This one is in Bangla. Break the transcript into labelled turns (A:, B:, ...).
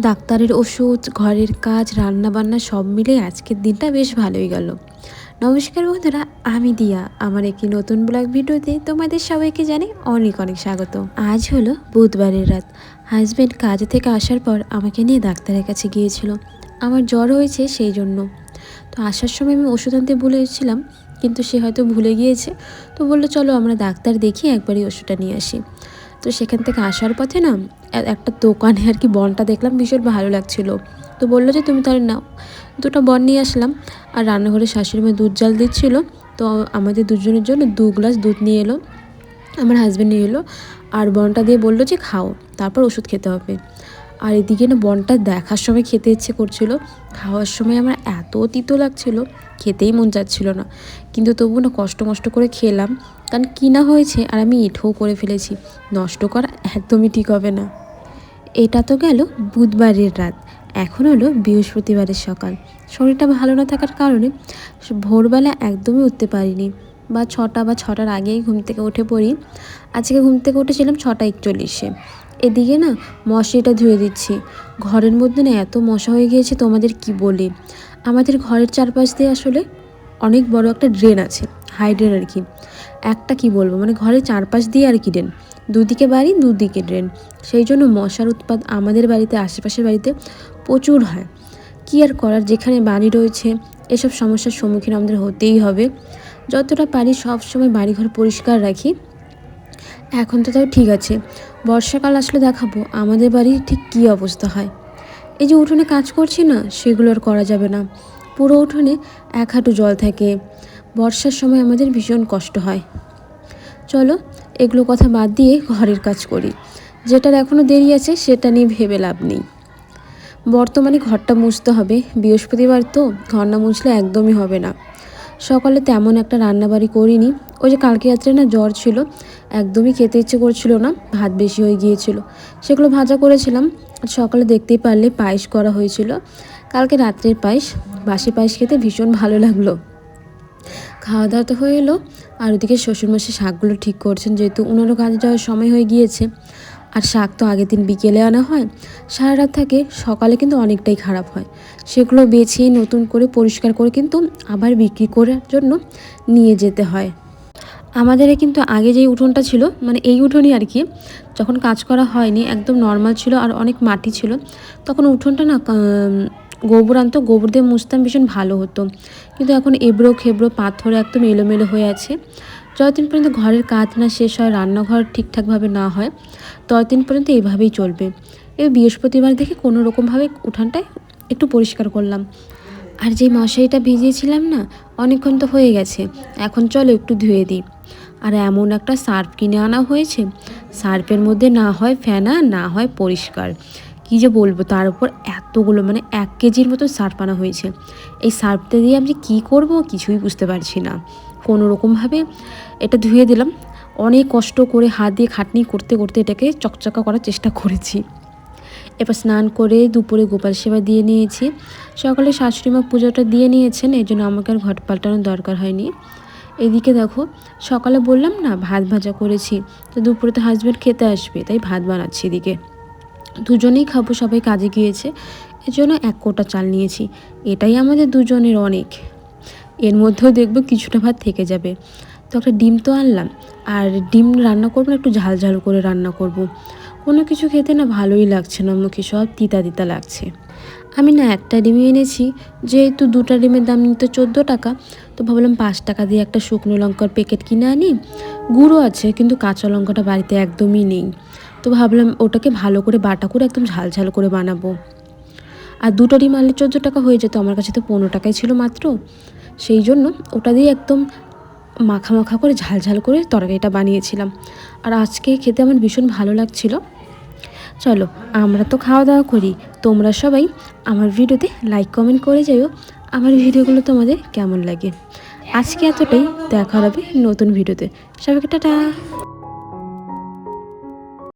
A: ডাক্তারের ওষুধ, ঘরের কাজ, রান্নাবান্না সব মিলে আজকের দিনটা বেশ ভালোই গেল। নমস্কার বন্ধুরা, আমি দিয়া। আমার একটি নতুন ব্লগ ভিডিওতে তোমাদের সবাইকে জানাই অনেক অনেক স্বাগত। আজ হলো বুধবারের রাত। হাজব্যান্ড কাজ থেকে আসার পর আমাকে নিয়ে ডাক্তারের কাছে গিয়েছিল। আমার জ্বর হয়েছে সেই জন্য। তো আসার সময় আমি ওষুধ আনতে ভুলেছিলাম, কিন্তু সে হয়তো ভুলে গিয়েছে। তো বললো চলো আমরা ডাক্তার দেখিয়ে একবারই ওষুধটা নিয়ে আসি। তো সেখান থেকে আসার পথে না একটা দোকানে আর কি বনটা দেখলাম, ভীষণ ভালো লাগছিল। তো বললো যে তুমি তাহলে নাও। দুটো বন নিয়ে আসলাম। আর রান্নাঘরে শাশুড়ি মা দুধ জাল দিচ্ছিল। তো আমাদের দুজনের জন্য 2 গ্লাস দুধ নিয়ে এলো, আমার হাজব্যান্ড নিয়ে এলো। আর বনটা দিয়ে বললো যে খাও, তারপর ওষুধ খেতে হবে। আর এদিকে না বনটা দেখার সময় খেতে ইচ্ছে করছিল, খাওয়ার সময় আমার এত তিতো লাগছিল, খেতেই মন যাচ্ছিল না। কিন্তু তবু না কষ্ট মষ্ট করে খেলাম, কারণ কিনা হয়েছে আর আমি এঁঠোও করে ফেলেছি, নষ্ট করা একদমই ঠিক হবে না। এটা তো গেল বুধবারের রাত। এখন হলো বৃহস্পতিবারের সকাল। শরীরটা ভালো না থাকার কারণে ভোরবেলা একদমই উঠতে পারিনি, বা 6টার আগেই ঘুম থেকে উঠে পড়ি। আজকে ঘুম থেকে উঠেছিলাম 6:41-এ। এদিকে না মশারিটা ধুয়ে দিচ্ছি। ঘরের মধ্যে না এত মশা হয়ে গিয়েছে তোমাদের কি বলি। আমাদের ঘরের চারপাশ দিয়ে আসলে অনেক বড় একটা ড্রেন আছে, হাই ড্রেন আর কি। একটা কি বলবো, মানে ঘরের চারপাশ দিয়ে আর কি ড্রেন, দুদিকে বাড়ি দুদিকে ড্রেন। সেই জন্য মশার উৎপাত আমাদের বাড়িতে, আশেপাশের বাড়িতে প্রচুর হয়। কী আর করার, যেখানে বাড়ি রয়েছে এসব সমস্যার সম্মুখীন আমাদের হতেই হবে। যতটা পারি সব সময় বাড়িঘর পরিষ্কার রাখি। এখন তো তাও ঠিক আছে, বর্ষাকাল আসলে দেখাবো আমাদের বাড়ির ঠিক কী অবস্থা হয়। এই যে উঠোনে কাজ করছি না, সেগুলো আর করা যাবে না। পুরো উঠোনে 1 হাঁটু জল থাকে। বর্ষার সময় আমাদের ভীষণ কষ্ট হয়। চলো এগুলো কথা বাদ দিয়ে ঘরের কাজ করি। যেটার এখনও দেরি আছে সেটা নিয়ে ভেবে লাভ নেই। বর্তমানে ঘরটা মুছতে হবে, বৃহস্পতিবার তো ঘর না মুছলে একদমই হবে না। সকালে তেমন একটা রান্নাবাড়ি করিনি। ওই যে কালকে রাত্রে না জ্বর ছিল, একদমই খেতে ইচ্ছে করছিল না, ভাত বেশি হয়ে গিয়েছিল, সেগুলো ভাজা করেছিলাম। আর সকালে দেখতেই পারলে পায়েস করা হয়েছিল, কালকে রাত্রের পায়েস। বাসি পায়েস খেতে ভীষণ ভালো লাগলো। খাওয়া দাওয়া তো হয়ে এলো। আর ওদিকে শ্বশুরমশাই শাকগুলো ঠিক করছেন, যেহেতু ওনারও কাজে যাওয়ার সময় হয়ে গিয়েছে। আর শাক তো আগের দিন বিকেলে আনা হয়, সারা রাত থাকে, সকালে কিন্তু অনেকটাই খারাপ হয়। সেগুলো বেছে নতুন করে পরিষ্কার করে কিন্তু আবার বিক্রি করার জন্য নিয়ে যেতে হয়। আমাদের কিন্তু আগে যেই উঠোনটা ছিল, মানে এই উঠোনই আর কি, যখন কাজ করা হয়নি একদম নর্মাল ছিল আর অনেক মাটি ছিল, তখন উঠোনটা না গোবর আনতো, গোবর দিয়ে মুছতাম, ভীষণ ভালো হতো। কিন্তু এখন এবড়ো খেবড়ো পাথর একদম এলোমেলো হয়ে আছে। যতদিন পর্যন্ত ঘরের কাজ না শেষ হয়, রান্নাঘর ঠিকঠাকভাবে না হয়, ততদিন পর্যন্ত এইভাবেই চলবে। এই বৃহস্পতিবার দেখে কোনো রকমভাবে উঠানটায় একটু পরিষ্কার করলাম। আর যে মশারিটা ভিজিয়েছিলাম না, অনেকক্ষণ তো হয়ে গেছে, এখন চলো একটু ধুয়ে দিই। আর এমন একটা সার্ফ কিনে আনা হয়েছে, সার্ফের মধ্যে না হয় ফেনা না হয় পরিষ্কার। কী যে বলবো, তার উপর এতগুলো, মানে 1 কেজির মতো সার্ফ আনা হয়েছে। এই সার্ফটা দিয়ে আমি কী করব কিছুই বুঝতে পারছি না। কোনো রকমভাবে এটা ধুয়ে দিলাম। অনেক কষ্ট করে হাত দিয়ে খাটনি করতে করতে এটাকে চকচকা করার চেষ্টা করেছি। এবার স্নান করে দুপুরে গোপাল সেবা দিয়ে নিয়েছি। সকালে শাশুড়িমা পুজোটা দিয়ে নিয়েছেন, এই জন্য আমাকে আর ঘট পাল্টানোর দরকার হয়নি। এদিকে দেখো, সকালে বললাম না ভাত ভাজা করেছি, তো দুপুরে তো হাজব্যান্ড খেতে আসবে, তাই ভাত বানাচ্ছি। এদিকে দুজনেই খাবো, সবাই কাজে গিয়েছে, এজন্য 1 কোটা চাল নিয়েছি। এটাই আমাদের দুজনের অনেক। এর মধ্যেও দেখবো কিছুটা ভাত থেকে যাবে। তো একটা ডিম তো আনলাম, আর ডিম রান্না করবো না, একটু ঝাল ঝাল করে রান্না করব। কোনো কিছু খেতে না ভালোই লাগছে না, মুখে সব তিতা তিতা লাগছে। আমি না একটা ডিমই এনেছি, যেহেতু 2টা ডিমের দাম নিত 14 টাকা, তো ভাবলাম 5 টাকা দিয়ে একটা শুকনো লঙ্কার প্যাকেট কিনে আনি। গুঁড়ো আছে কিন্তু কাঁচা লঙ্কাটা বাড়িতে একদমই নেই, তো ভাবলাম ওটাকে ভালো করে বাটা করে একদম ঝাল ঝাল করে বানাবো। আর 2টা ডিম আনলে 14 টাকা হয়ে যেত, আমার কাছে তো 15 টাকাই ছিল মাত্র। সেই জন্য ওটা দিয়ে একদম মাখা মাখা করে ঝাল ঝাল করে তরকারিটা বানিয়েছিলাম। আর আজকে খেতে আমার ভীষণ ভালো লাগছিল। চলো আমরা তো খাওয়া দাওয়া করি, তোমরা সবাই আমার ভিডিওতে লাইক কমেন্ট করে যাও আমার ভিডিওগুলো তোমাদের কেমন লাগে। আজকে এতটাই, দেখা হবে নতুন ভিডিওতে। সবাইকে টাটা।